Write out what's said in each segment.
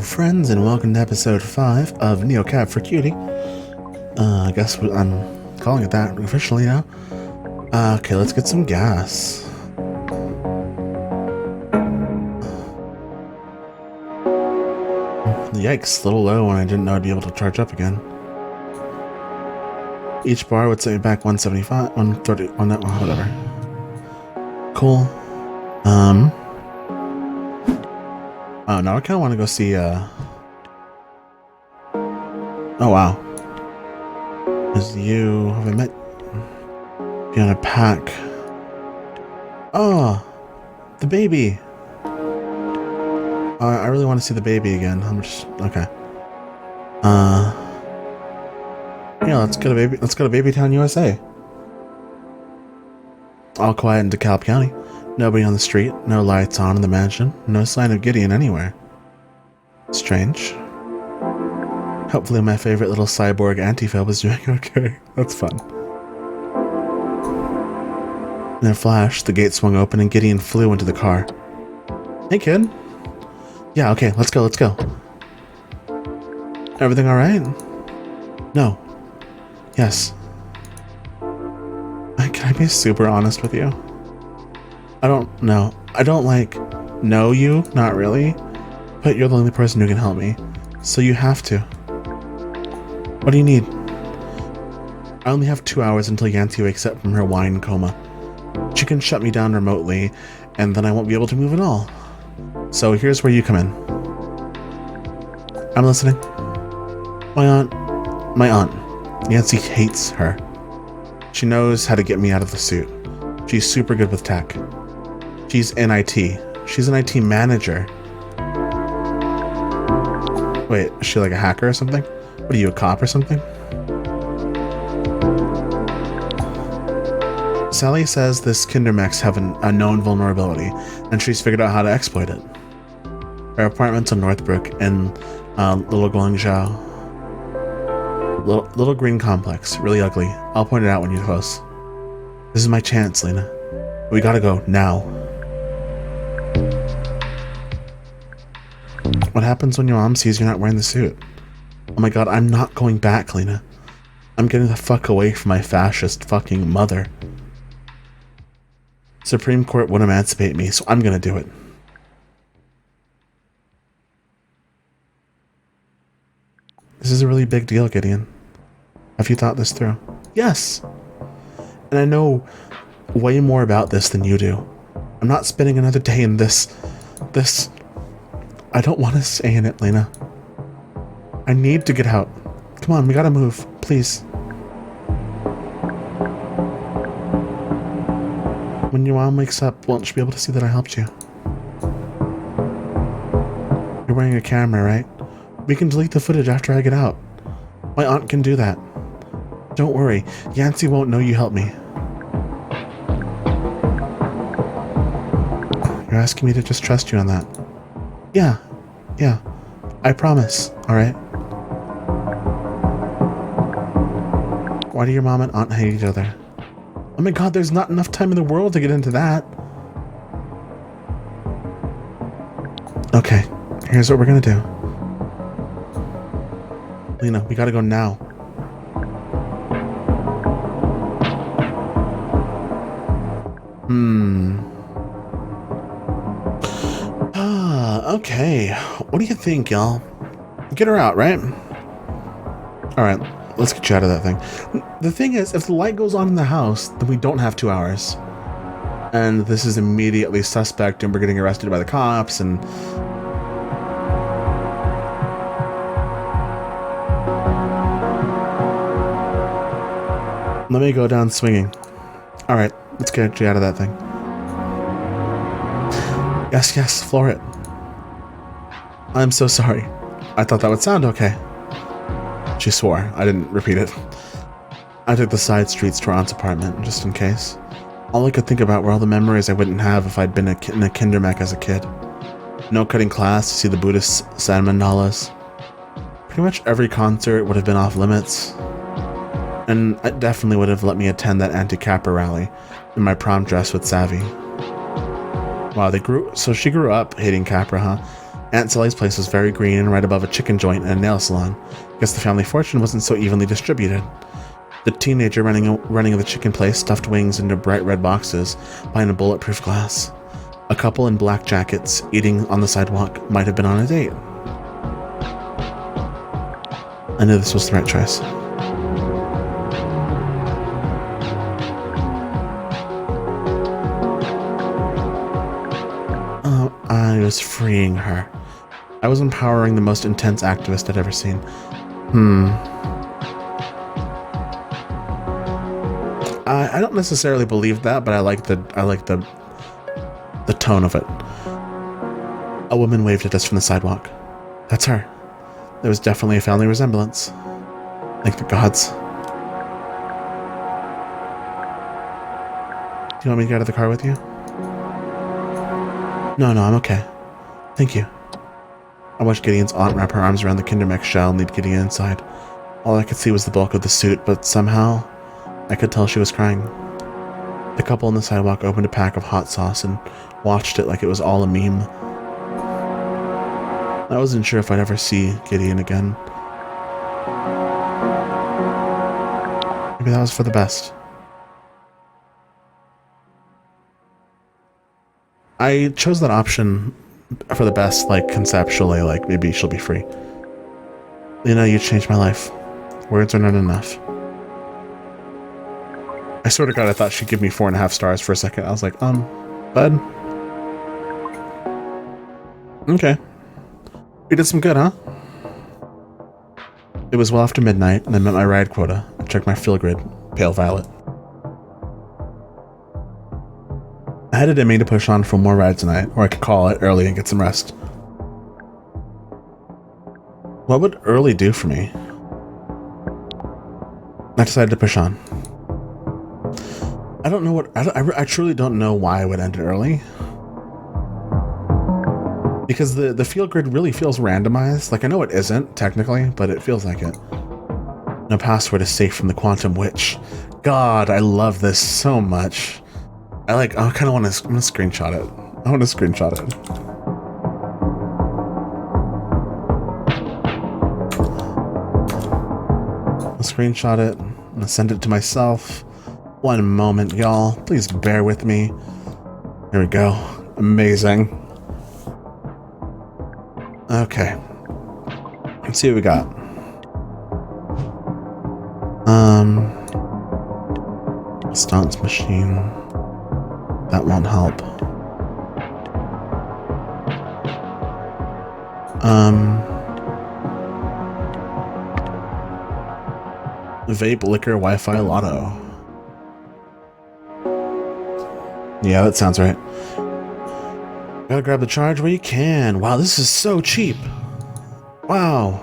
friends, and welcome to episode 5 of NeoCab for Cutie. I guess I'm calling it that officially now. Okay, let's get some gas. Yikes, a little low when I didn't know I'd be able to charge up again. Each bar would set me back 175, 130, whatever. Cool. Oh, now I kind of want to go see, oh, wow. Is you, have I met you on a pack? Oh, the baby. I really want to see the baby again. I'm just, okay. Yeah, let's go to Baby Town, USA. All quiet in DeKalb County. Nobody on the street, no lights on in the mansion, no sign of Gideon anywhere. Strange. Hopefully my favorite little cyborg Antiphil is doing okay. That's fun. In a flash, the gate swung open and Gideon flew into the car. Hey, kid. Yeah, okay, let's go. Everything alright? No. Yes. Can I be super honest with you? I don't know. I don't, know you, not really, but you're the only person who can help me, so you have to. What do you need? I only have 2 hours until Yancy wakes up from her wine coma. She can shut me down remotely, and then I won't be able to move at all. So here's where you come in. I'm listening. My aunt. Yancy hates her. She knows how to get me out of the suit. She's super good with tech. She's in IT. She's an IT manager. Wait, is she like a hacker or something? What are you, a cop or something? Sally says this Kindermechs have a known vulnerability, and she's figured out how to exploit it. Her apartment's on Northbrook in Little Guangzhou. Little green complex, really ugly. I'll point it out when you're close. This is my chance, Lena. We gotta go, now. What happens when your mom sees you're not wearing the suit? Oh my god, I'm not going back, Lena. I'm getting the fuck away from my fascist fucking mother. Supreme Court won't emancipate me, so I'm gonna do it. This is a really big deal, Gideon. Have you thought this through? Yes! And I know way more about this than you do. I'm not spending another day in this... I don't want to stay in it, Lena. I need to get out. Come on, we gotta move, please. When your mom wakes up, won't she be able to see that I helped you? You're wearing a camera, right? We can delete the footage after I get out. My aunt can do that. Don't worry, Yancy won't know you helped me. You're asking me to just trust you on that. Yeah. I promise, alright? Why do your mom and aunt hate each other? Oh my god, there's not enough time in the world to get into that. Okay, here's what we're gonna do. Lena, we gotta go now. Okay. What do you think, y'all? Get her out, right? Alright, let's get you out of that thing. The thing is, if the light goes on in the house, then we don't have 2 hours. And this is immediately suspect, and we're getting arrested by the cops, and... Let me go down swinging. Alright, let's get you out of that thing. Yes, floor it. I'm so sorry. I thought that would sound okay. She swore. I didn't repeat it. I took the side streets to our aunt's apartment, just in case. All I could think about were all the memories I wouldn't have if I'd been in a Kindermech as a kid. No cutting class to see the Buddhist San mandalas. Pretty much every concert would have been off limits. And it definitely would have let me attend that anti-Capra rally in my prom dress with Savvy. Wow, so she grew up hating Capra, huh? Aunt Sally's place was very green and right above a chicken joint and a nail salon. Guess the family fortune wasn't so evenly distributed. The teenager running the chicken place stuffed wings into bright red boxes behind a bulletproof glass. A couple in black jackets eating on the sidewalk might have been on a date. I knew this was the right choice. Oh, I was freeing her. I was empowering the most intense activist I'd ever seen. I don't necessarily believe that, but I like the tone of it. A woman waved at us from the sidewalk. That's her. There was definitely a family resemblance. Thank the gods. Do you want me to get out of the car with you? No, I'm okay. Thank you. I watched Gideon's aunt wrap her arms around the Kindermech shell and lead Gideon inside. All I could see was the bulk of the suit, but somehow I could tell she was crying. The couple on the sidewalk opened a pack of hot sauce and watched it like it was all a meme. I wasn't sure if I'd ever see Gideon again. Maybe that was for the best. I chose that option for the best, like, conceptually, like, maybe she'll be free. You know, you changed my life. Words are not enough. I swear to God, I thought she'd give me 4.5 stars for a second. I was like, bud. Okay. You did some good, huh? It was well after midnight, and I met my ride quota. I checked my fill grid, pale violet. I had it in me to push on for more rides tonight, or I could call it early and get some rest. What would early do for me? I decided to push on. I don't know what... I truly don't know why I would end it early. Because the field grid really feels randomized. Like, I know it isn't, technically, but it feels like it. No password is safe from the Quantum Witch. God, I love this so much. I kind of want to... I'm going to screenshot it. I want to screenshot it. I'll screenshot it. I'm going to send it to myself. One moment, y'all. Please bear with me. There we go. Amazing. Okay. Let's see what we got. Stunts machine. That won't help. Vape, liquor, Wi-Fi, lotto. Yeah, that sounds right. Gotta grab the charge where you can. Wow, this is so cheap. Wow.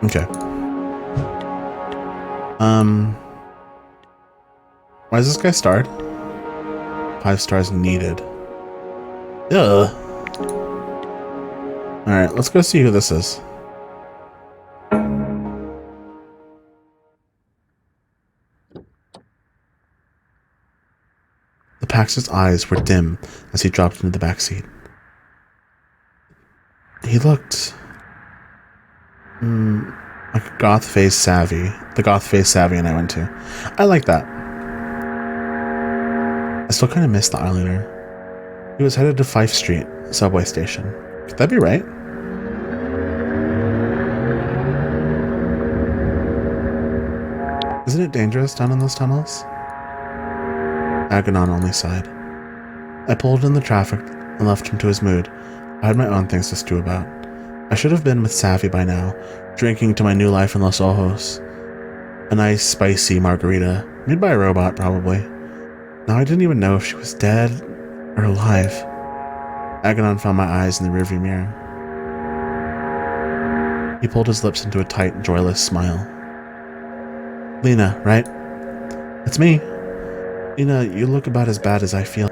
Okay. Why is this guy starred? 5 stars needed. Ugh. Alright, let's go see who this is. The Pax's eyes were dim as he dropped into the back seat. He looked... like a goth face savvy. The goth face savvy and I went to. I like that. I still kind of miss the eyeliner. He was headed to Fife Street, subway station. Could that be right? Isn't it dangerous down in those tunnels? Aganon only sighed. I pulled in the traffic and left him to his mood. I had my own things to stew about. I should have been with Savvy by now, drinking to my new life in Los Ojos. A nice, spicy margarita, made by a robot, probably. Now I didn't even know if she was dead or alive. Aganon found my eyes in the rearview mirror. He pulled his lips into a tight, joyless smile. Lena, right? It's me. Lena, you look about as bad as I feel.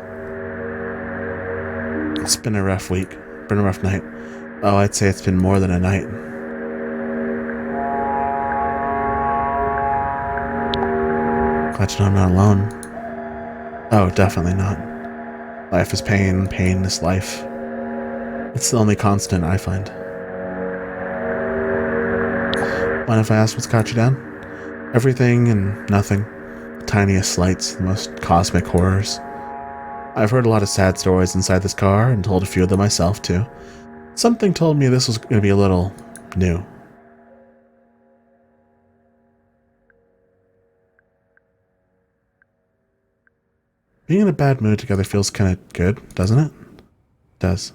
It's been a rough week. Been a rough night. Oh, I'd say it's been more than a night. Glad to know I'm not alone. Oh, definitely not. Life is pain, pain is life. It's the only constant I find. Mind if I ask what's got you down? Everything and nothing. The tiniest slights, the most cosmic horrors. I've heard a lot of sad stories inside this car and told a few of them myself too. Something told me this was going to be a little new. Being in a bad mood together feels kind of good, doesn't it? It does.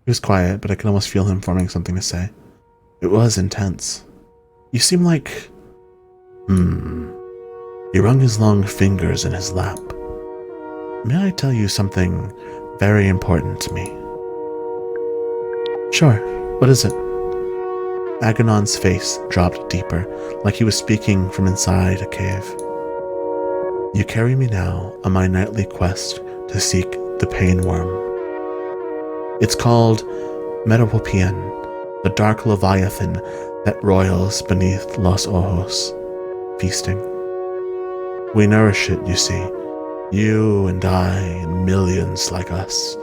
He was quiet, but I could almost feel him forming something to say. It was intense. You seem like... He wrung his long fingers in his lap. May I tell you something very important to me? Sure. What is it? Aganon's face dropped deeper, like he was speaking from inside a cave. You carry me now on my nightly quest to seek the pain worm. It's called Meropopian, the dark leviathan that roils beneath Los Ojos, feasting. We nourish it, you see, you and I and millions like us,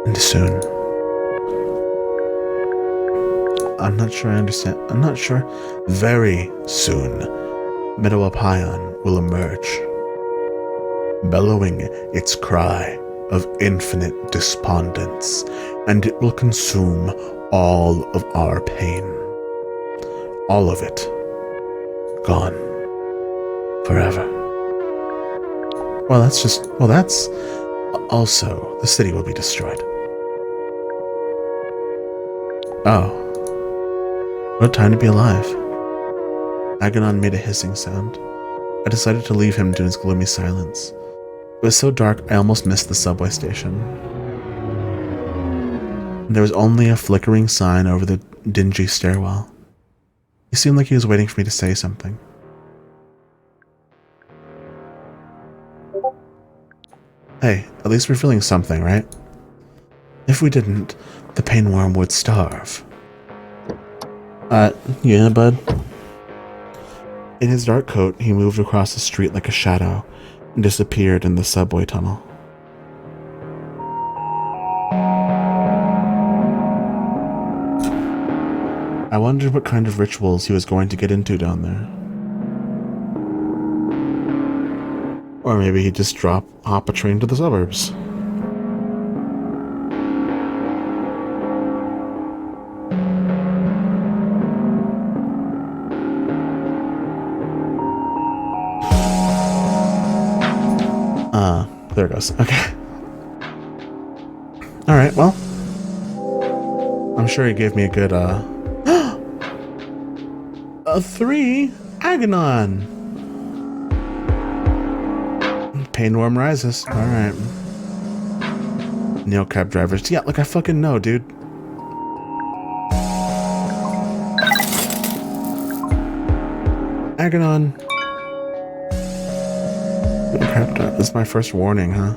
and soon. I'm not sure I understand. I'm not sure. Very soon, Meropopian will emerge, bellowing its cry of infinite despondence, and it will consume all of our pain. All of it. Gone. Forever. Well, that's also, the city will be destroyed. Oh. What a time to be alive. Aganon made a hissing sound. I decided to leave him to his gloomy silence. It was so dark I almost missed the subway station. There was only a flickering sign over the dingy stairwell. He seemed like he was waiting for me to say something. Hey, at least we're feeling something, right? If we didn't, the pain worm would starve. Yeah, bud. In his dark coat, he moved across the street like a shadow and disappeared in the subway tunnel. I wondered what kind of rituals he was going to get into down there. Or maybe he'd just hop a train to the suburbs. There it goes. Okay. Alright, well. I'm sure he gave me a good, a 3? Aganon! Pain worm rises. Alright. Neo cab drivers. Yeah, like I fucking know, dude. Aganon. This is my first warning, huh?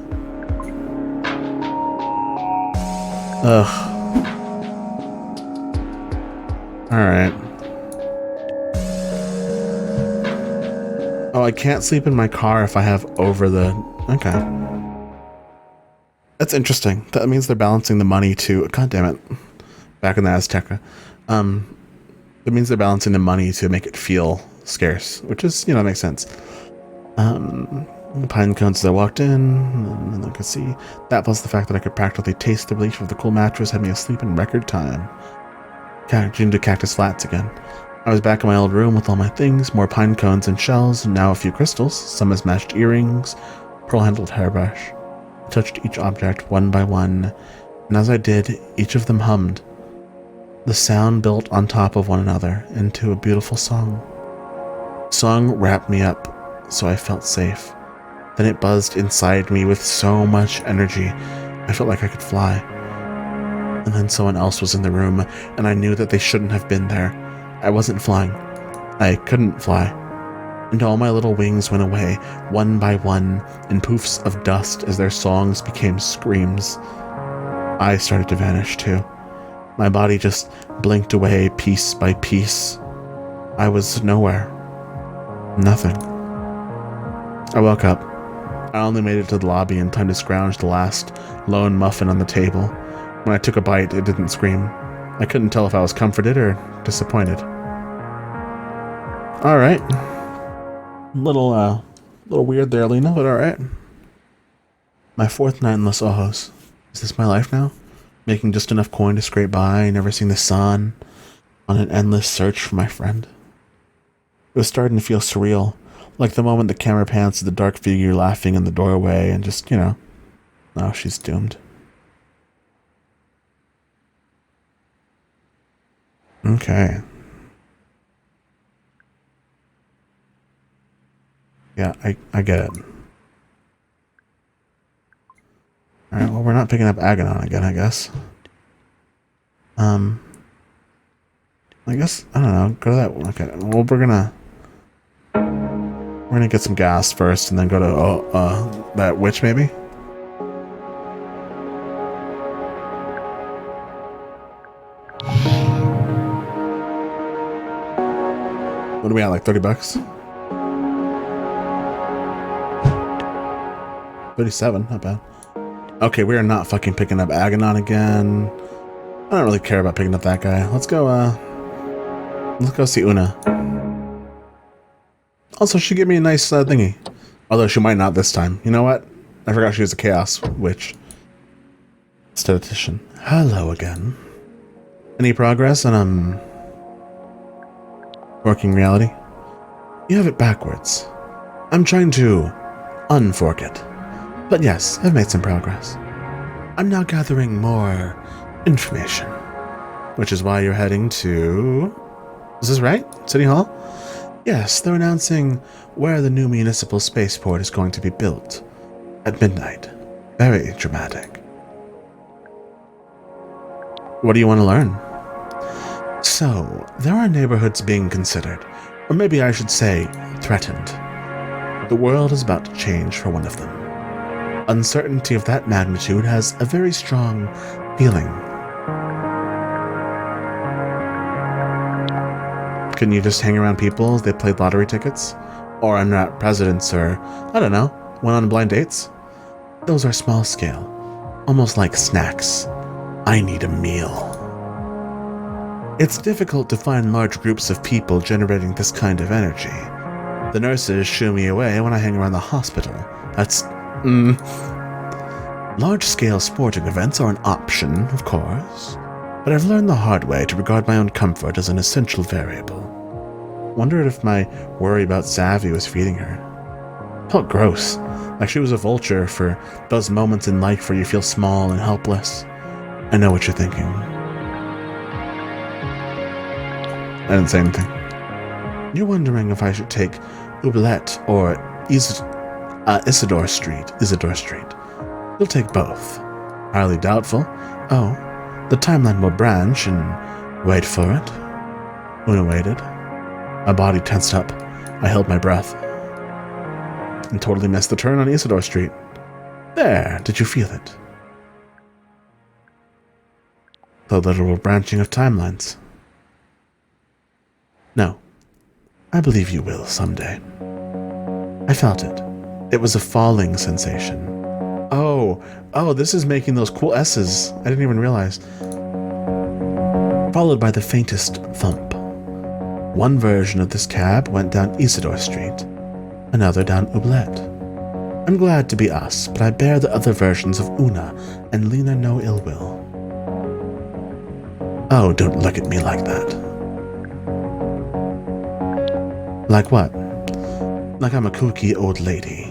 Ugh. Alright. Oh, I can't sleep in my car if I have over the... Okay. That's interesting. That means they're balancing the money to... God damn it. Back in the Azteca. It means they're balancing the money to make it feel scarce, which is, you know, makes sense. Pine cones as I walked in, and I could see that plus the fact that I could practically taste the relief of the cool mattress had me asleep in record time. Into Cactus Flats again. I was back in my old room with all my things, more pine cones and shells, and now a few crystals, some as matched earrings, pearl-handled hairbrush. I touched each object one by one, and as I did, each of them hummed. The sound built on top of one another into a beautiful song. The song wrapped me up, so I felt safe. Then it buzzed inside me with so much energy, I felt like I could fly. And then someone else was in the room, and I knew that they shouldn't have been there. I wasn't flying. I couldn't fly. And all my little wings went away, one by one, in poofs of dust as their songs became screams. I started to vanish too. My body just blinked away piece by piece. I was nowhere. Nothing. I woke up. I only made it to the lobby in time to scrounge the last lone muffin on the table. When I took a bite, it didn't scream. I couldn't tell if I was comforted or disappointed. Alright. Little weird there, Lena, but alright. My fourth night in Los Ojos. Is this my life now? Making just enough coin to scrape by, never seeing the sun, on an endless search for my friend. It was starting to feel surreal, like the moment the camera pans to the dark figure laughing in the doorway and just, oh, she's doomed. Okay. Yeah, I get it. Alright, well, we're not picking up Aganon again, I guess. I guess, I don't know, go to that, okay, well, we're gonna get some gas first and then go to, that witch, maybe? What are we at, like 30 bucks? 37, not bad. Okay, we are not fucking picking up Aganon again. I don't really care about picking up that guy. Let's go see Una. Also, she gave me a nice thingy. Although she might not this time. You know what? I forgot she was a Chaos Witch. Statistician. Hello again. Any progress on, working reality? You have it backwards. I'm trying to unfork it. But yes, I've made some progress. I'm now gathering more information. Which is why you're heading to... Is this right? City Hall? Yes, they're announcing where the new municipal spaceport is going to be built. At midnight. Very dramatic. What do you want to learn? So, there are neighborhoods being considered. Or maybe I should say, threatened. The world is about to change for one of them. Uncertainty of that magnitude has a very strong feeling. Couldn't you just hang around people as they played lottery tickets? Or unwrap presidents or, I don't know, went on blind dates? Those are small scale. Almost like snacks. I need a meal. It's difficult to find large groups of people generating this kind of energy. The nurses shoo me away when I hang around the hospital. That's... Large-scale sporting events are an option, of course, but I've learned the hard way to regard my own comfort as an essential variable. Wondered if my worry about Savvy was feeding her. Felt gross, like she was a vulture for those moments in life where you feel small and helpless. I know what you're thinking. I didn't say anything. You're wondering if I should take Oubliette or Isidore Street. You'll take both. Highly doubtful. Oh, the timeline will branch and wait for it. Una waited. My body tensed up. I held my breath. And totally missed the turn on Isidore Street. There, did you feel it? The literal branching of timelines. No. I believe you will someday. I felt it. It was a falling sensation. Oh, this is making those cool S's. I didn't even realize. Followed by the faintest thump. One version of this cab went down Isidore Street, another down Oubliette. I'm glad to be us, but I bear the other versions of Una and Lena no ill will. Oh, don't look at me like that. Like what? Like I'm a kooky old lady.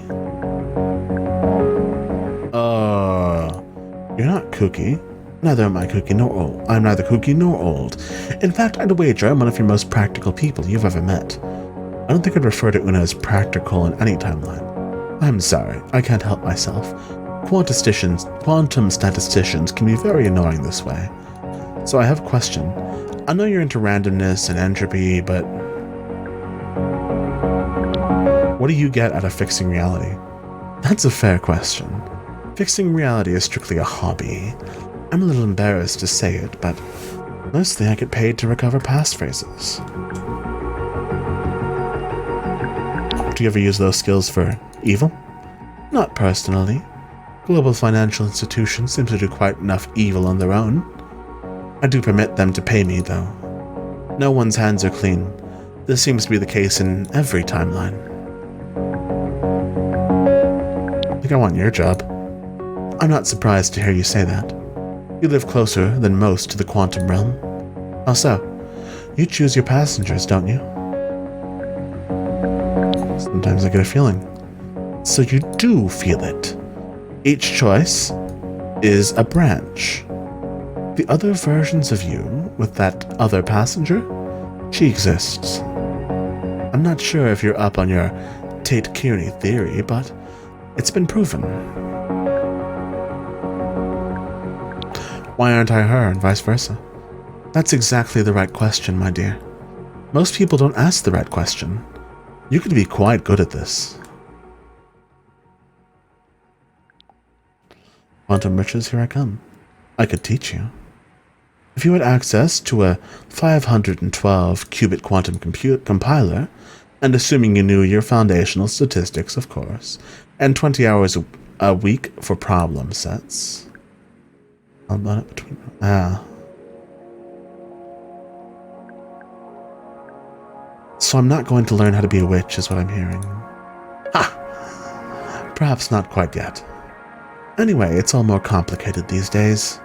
You're not kooky. Neither am I kooky nor old. I'm neither kooky nor old. In fact, I'd wager I'm one of your most practical people you've ever met. I don't think I'd refer to Una as practical in any timeline. I'm sorry, I can't help myself. Quantum statisticians can be very annoying this way. So I have a question. I know you're into randomness and entropy, but what do you get out of fixing reality? That's a fair question. Fixing reality is strictly a hobby. I'm a little embarrassed to say it, but mostly I get paid to recover past phrases. Do you ever use those skills for evil? Not personally. Global financial institutions seem to do quite enough evil on their own. I do permit them to pay me, though. No one's hands are clean. This seems to be the case in every timeline. I think I want your job. I'm not surprised to hear you say that. You live closer than most to the quantum realm. How so? You choose your passengers, don't you? Sometimes I get a feeling. So you do feel it. Each choice is a branch. The other versions of you, with that other passenger, she exists. I'm not sure if you're up on your Tate-Kearney theory, but it's been proven. Why aren't I her, and vice versa? That's exactly the right question, my dear. Most people don't ask the right question. You could be quite good at this. Quantum riches, here I come. I could teach you. If you had access to a 512-qubit quantum compiler, and assuming you knew your foundational statistics, of course, and 20 hours a week for problem sets. How about it between... So I'm not going to learn how to be a witch, is what I'm hearing. Ha! Perhaps not quite yet. Anyway, it's all more complicated these days.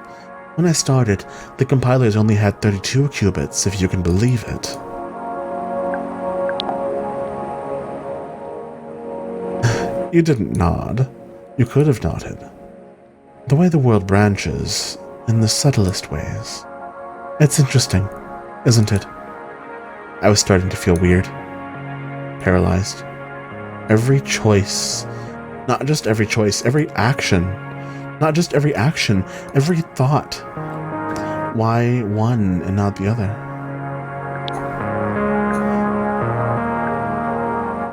When I started, the compilers only had 32 qubits, if you can believe it. You didn't nod. You could have nodded. The way the world branches, in the subtlest ways. It's interesting, isn't it? I was starting to feel weird. Paralyzed. Every choice. Not just every choice, every action. Not just every action, every thought. Why one and not the other?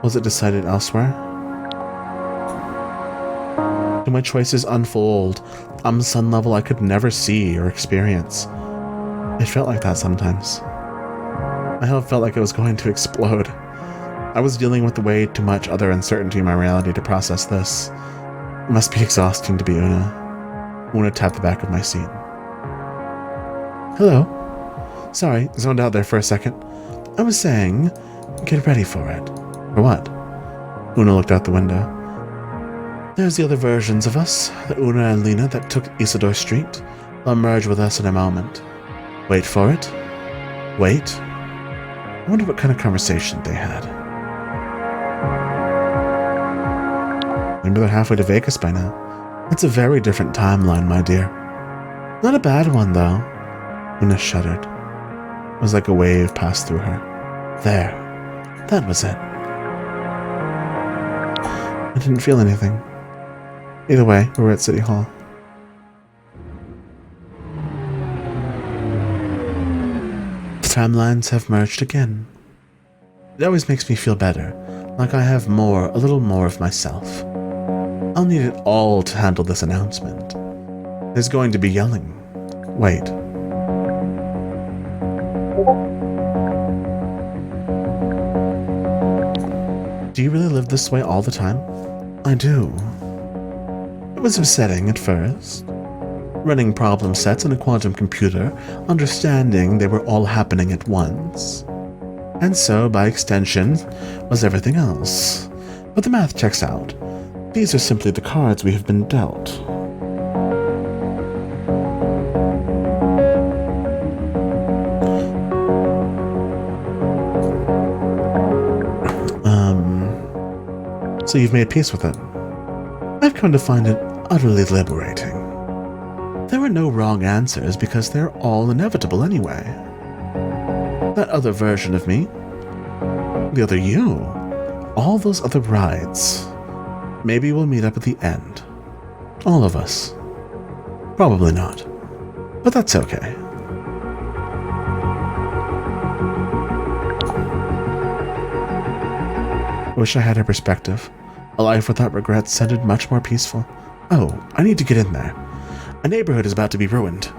Was it decided elsewhere? Do my choices unfold on some level I could never see or experience? It felt like that sometimes. I felt like it was going to explode. I was dealing with way too much other uncertainty in my reality to process this. It must be exhausting to be Una. Una tapped the back of my seat. Hello. Sorry, zoned out there for a second. I was saying, get ready for it. For what? Una looked out the window. There's the other versions of us, the Una and Lena that took Isidore Street. They'll merge with us in a moment. Wait for it. Wait. I wonder what kind of conversation they had. Maybe they're halfway to Vegas by now. It's a very different timeline, my dear. Not a bad one, though. Una shuddered. It was like a wave passed through her. There. That was it. I didn't feel anything. Either way, we were at City Hall. The timelines have merged again. It always makes me feel better, like I have a little more of myself. I'll need it all to handle this announcement. There's going to be yelling. Wait. Do you really live this way all the time? I do. It was upsetting at first. Running problem sets in a quantum computer, understanding they were all happening at once. And so, by extension, was everything else. But the math checks out. These are simply the cards we have been dealt. So you've made peace with it. I've come to find it utterly liberating. There are no wrong answers because they're all inevitable anyway. That other version of me, the other you, all those other rides, maybe we'll meet up at the end. All of us. Probably not. But that's okay. I wish I had her perspective. A life without regrets sounded much more peaceful. Oh, I need to get in there. A neighborhood is about to be ruined.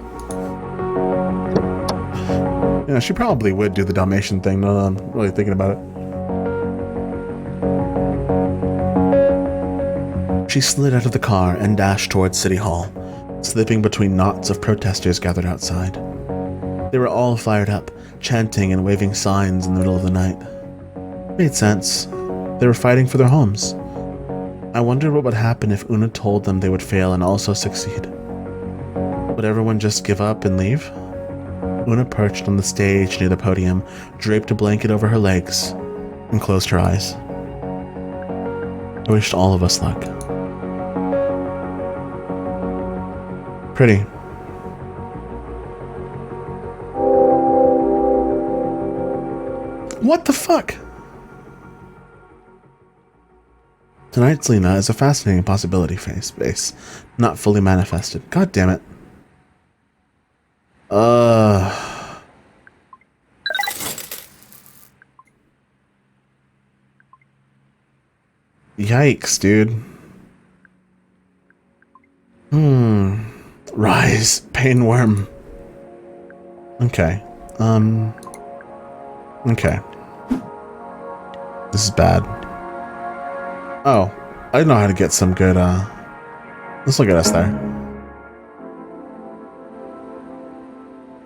Yeah, she probably would do the Dalmatian thing, now that I'm really thinking about it. She slid out of the car and dashed towards City Hall, slipping between knots of protesters gathered outside. They were all fired up, chanting and waving signs in the middle of the night. Made sense. They were fighting for their homes. I wondered what would happen if Una told them they would fail and also succeed. Would everyone just give up and leave? Una perched on the stage near the podium, draped a blanket over her legs, and closed her eyes. I wished all of us luck. Pretty. What the fuck? Tonight's Lena is a fascinating possibility space, not fully manifested. God damn it. Yikes, dude. Rise, pain worm. Okay. Okay. This is bad. Oh, I know how to get some good, let's look at us there.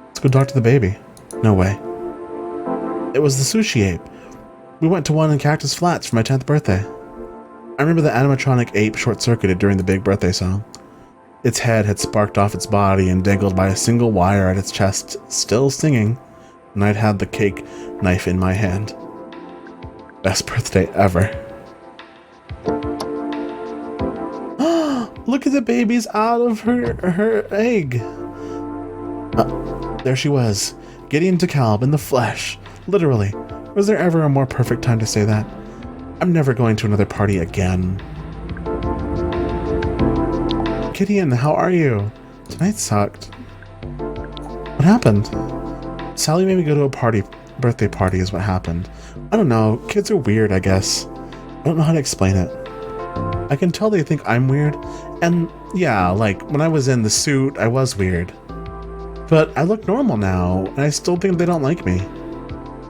Let's go talk to the baby. No way. It was the sushi ape. We went to one in Cactus Flats for my 10th birthday. I remember the animatronic ape short-circuited during the big birthday song. Its head had sparked off its body and dangled by a single wire at its chest, still singing, and I'd had the cake knife in my hand. Best birthday ever. Look at the baby's out of her egg. There she was, Gideon DeKalb in the flesh. Literally. Was there ever a more perfect time to say that? I'm never going to another party again. Gideon, how are you? Tonight sucked. What happened? Sally made me go to a birthday party is what happened. I don't know, kids are weird, I guess. I don't know how to explain it. I can tell they think I'm weird, and yeah, like, when I was in the suit, I was weird. But I look normal now, and I still think they don't like me.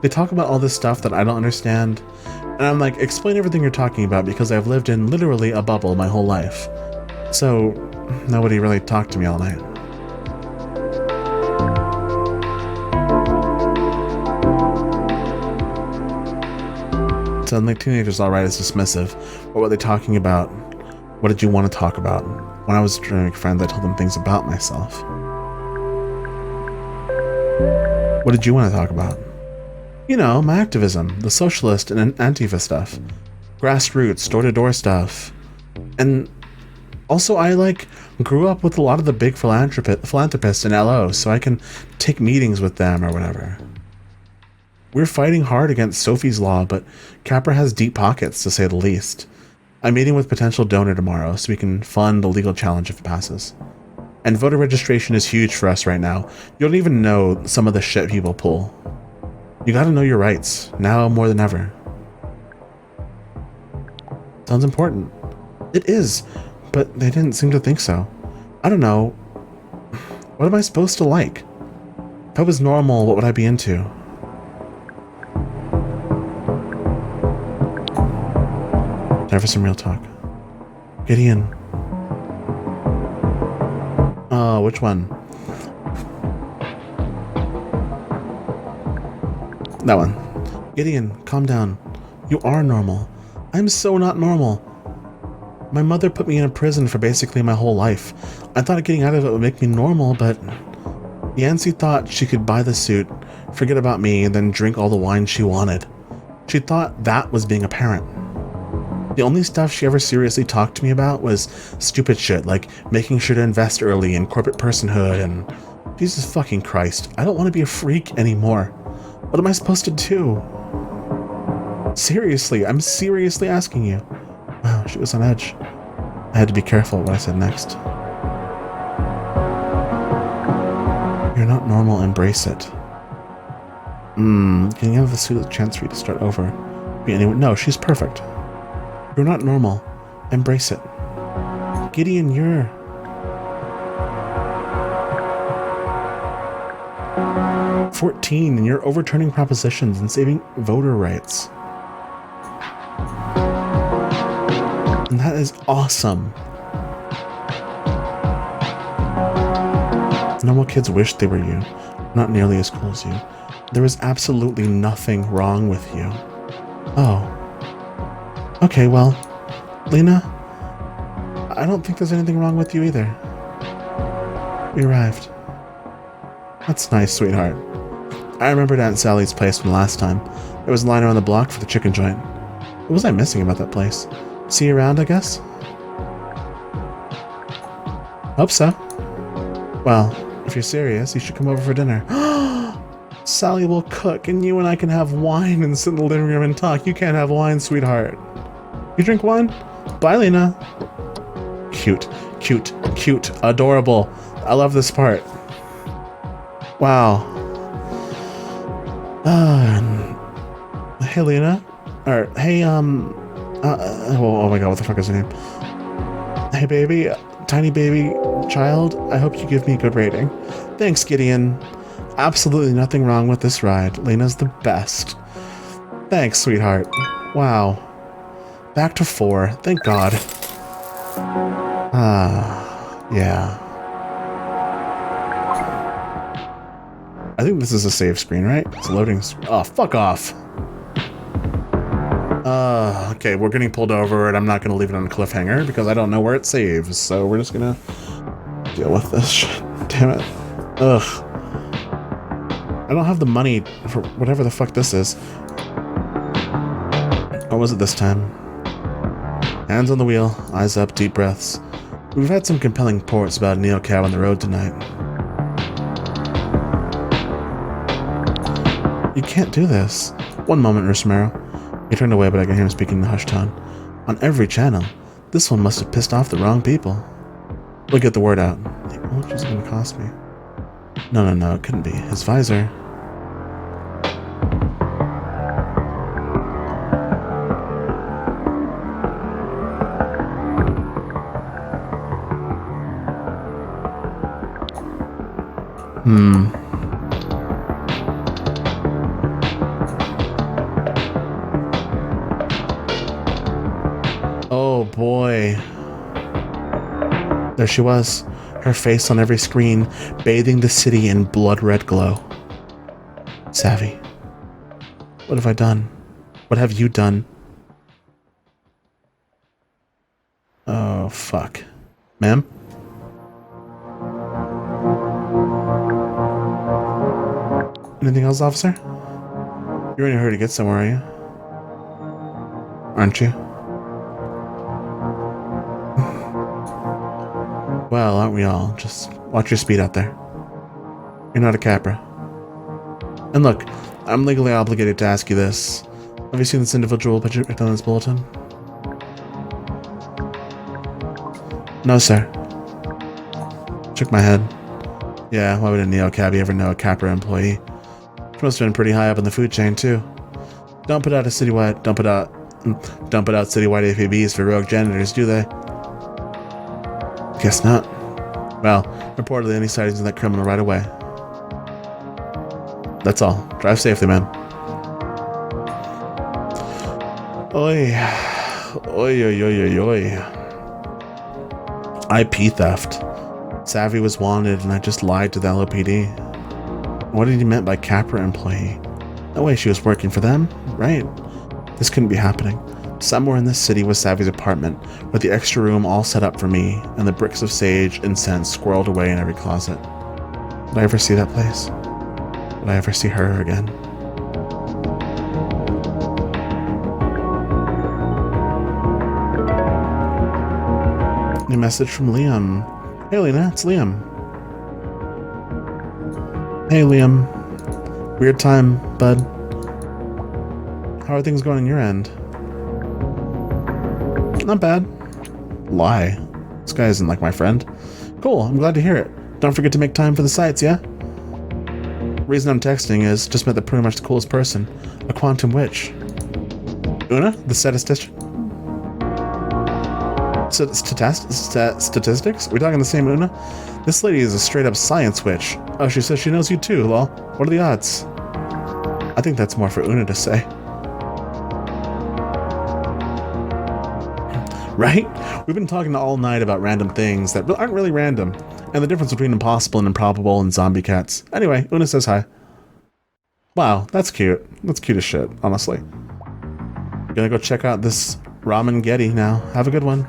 They talk about all this stuff that I don't understand, and I'm like, explain everything you're talking about because I've lived in literally a bubble my whole life. So, nobody really talked to me all night. Sound like teenagers alright is dismissive. What were they talking about? What did you want to talk about? When I was trying to make friends, I told them things about myself. What did you want to talk about? You know, my activism, the socialist and Antifa stuff. Grassroots, door-to-door stuff. And also I, grew up with a lot of the big philanthropists in LO, so I can take meetings with them or whatever. We're fighting hard against Sophie's Law, but Capra has deep pockets, to say the least. I'm meeting with potential donor tomorrow, so we can fund a legal challenge if it passes. And voter registration is huge for us right now. You don't even know some of the shit people pull. You gotta know your rights, now more than ever. Sounds important. It is, but they didn't seem to think so. I don't know. What am I supposed to like? If I was normal, what would I be into? Time for some real talk. Gideon. Oh, which one? That one. Gideon, calm down. You are normal. I'm so not normal. My mother put me in a prison for basically my whole life. I thought getting out of it would make me normal, but Yancy thought she could buy the suit, forget about me, and then drink all the wine she wanted. She thought that was being a parent. The only stuff she ever seriously talked to me about was stupid shit, like making sure to invest early in corporate personhood and... Jesus fucking Christ, I don't want to be a freak anymore. What am I supposed to do? Seriously, I'm seriously asking you. Wow, she was on edge. I had to be careful what I said next. You're not normal, embrace it. Getting out of the suit is a chance for you to start over. No, she's perfect. You're not normal. Embrace it. Gideon, you're... ...14 and you're overturning propositions and saving voter rights. And that is awesome. Normal kids wish they were you, not nearly as cool as you. There is absolutely nothing wrong with you. Oh. Okay, well, Lena, I don't think there's anything wrong with you either. We arrived. That's nice, sweetheart. I remembered Aunt Sally's place from last time. There was a line around the block for the chicken joint. What was I missing about that place? See you around, I guess? Hope so. Well, if you're serious, you should come over for dinner. Sally will cook, and you and I can have wine and sit in the living room and talk. You can't have wine, sweetheart. You drink wine? Bye, Lena. Cute, cute, cute, adorable. I love this part. Wow. Hey, Lena. Or, hey, oh my god, what the fuck is her name? Hey, baby. Tiny baby child. I hope you give me a good rating. Thanks, Gideon. Absolutely nothing wrong with this ride. Lena's the best. Thanks, sweetheart. Wow. Back to 4. Thank God. Yeah. I think this is a save screen, right? It's a loading screen. Oh, fuck off. Okay, we're getting pulled over, and I'm not going to leave it on a cliffhanger because I don't know where it saves. So we're just going to deal with this shit. Damn it. Ugh. I don't have the money for whatever the fuck this is. What was it this time? Hands on the wheel, eyes up, deep breaths. We've had some compelling reports about a neocab on the road tonight. You can't do this. One moment, Romero. He turned away, but I could hear him speaking in a hushed tone. On every channel. This one must have pissed off the wrong people. We'll get the word out. How much is it going to cost me? No, it couldn't be. His visor. Oh boy. There she was, her face on every screen, bathing the city in blood-red glow. Savvy. What have I done? What have you done? Oh, fuck. Ma'am? Anything else, officer? You're in a hurry to get somewhere, are you? Aren't you? Well, aren't we all? Just watch your speed out there. You're not a Capra. And look, I'm legally obligated to ask you this. Have you seen this individual picture on this bulletin? No, sir. Shook my head. Yeah, why would a neo-cabbie ever know a Capra employee? She must have been pretty high up in the food chain, too. Don't put out citywide APBs for rogue janitors, do they? Guess not. Well, reportedly any sightings of that criminal right away. That's all. Drive safely, man. Oi. Oi, oi, oi, oi, oi. IP theft. Savvy was wanted and I just lied to the LOPD. What did he meant by Capra employee? No way she was working for them, right? This couldn't be happening. Somewhere in this city was Savvy's apartment, with the extra room all set up for me, and the bricks of sage incense squirreled away in every closet. Would I ever see that place? Would I ever see her again? New message from Liam. Hey Lena, it's Liam. Hey Liam. Weird time, bud. How are things going on your end? Not bad. Lie. This guy isn't like my friend. Cool, I'm glad to hear it. Don't forget to make time for the sights, yeah? Reason I'm texting is just met the pretty much the coolest person. A quantum witch. Una, the statistician? Statistics? We talking the same Una? This lady is a straight up science witch. Oh, she says she knows you too, lol. What are the odds? I think that's more for Una to say. Right? We've been talking all night about random things that aren't really random, and the difference between impossible and improbable and zombie cats. Anyway, Una says hi. Wow, that's cute. That's cute as shit, honestly. Gonna go check out this ramen Getty now. Have a good one.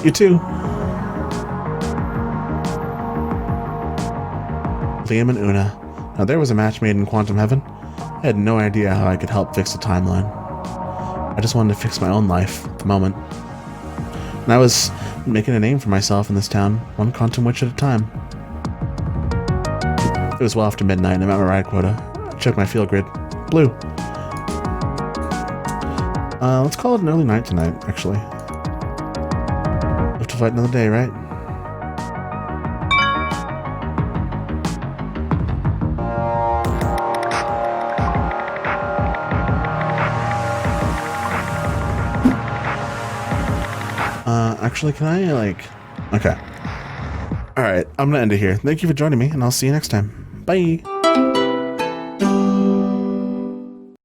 You too. Liam and Una. Now there was a match made in Quantum Heaven. I had no idea how I could help fix the timeline. I just wanted to fix my own life at the moment. And I was making a name for myself in this town, one quantum witch at a time. It was well after midnight and I'm at my ride quota. I checked my field grid. Blue. Let's call it an early night tonight, actually. Have to fight another day, right? Actually, can I, like... Okay. Alright, I'm gonna end it here. Thank you for joining me, and I'll see you next time. Bye!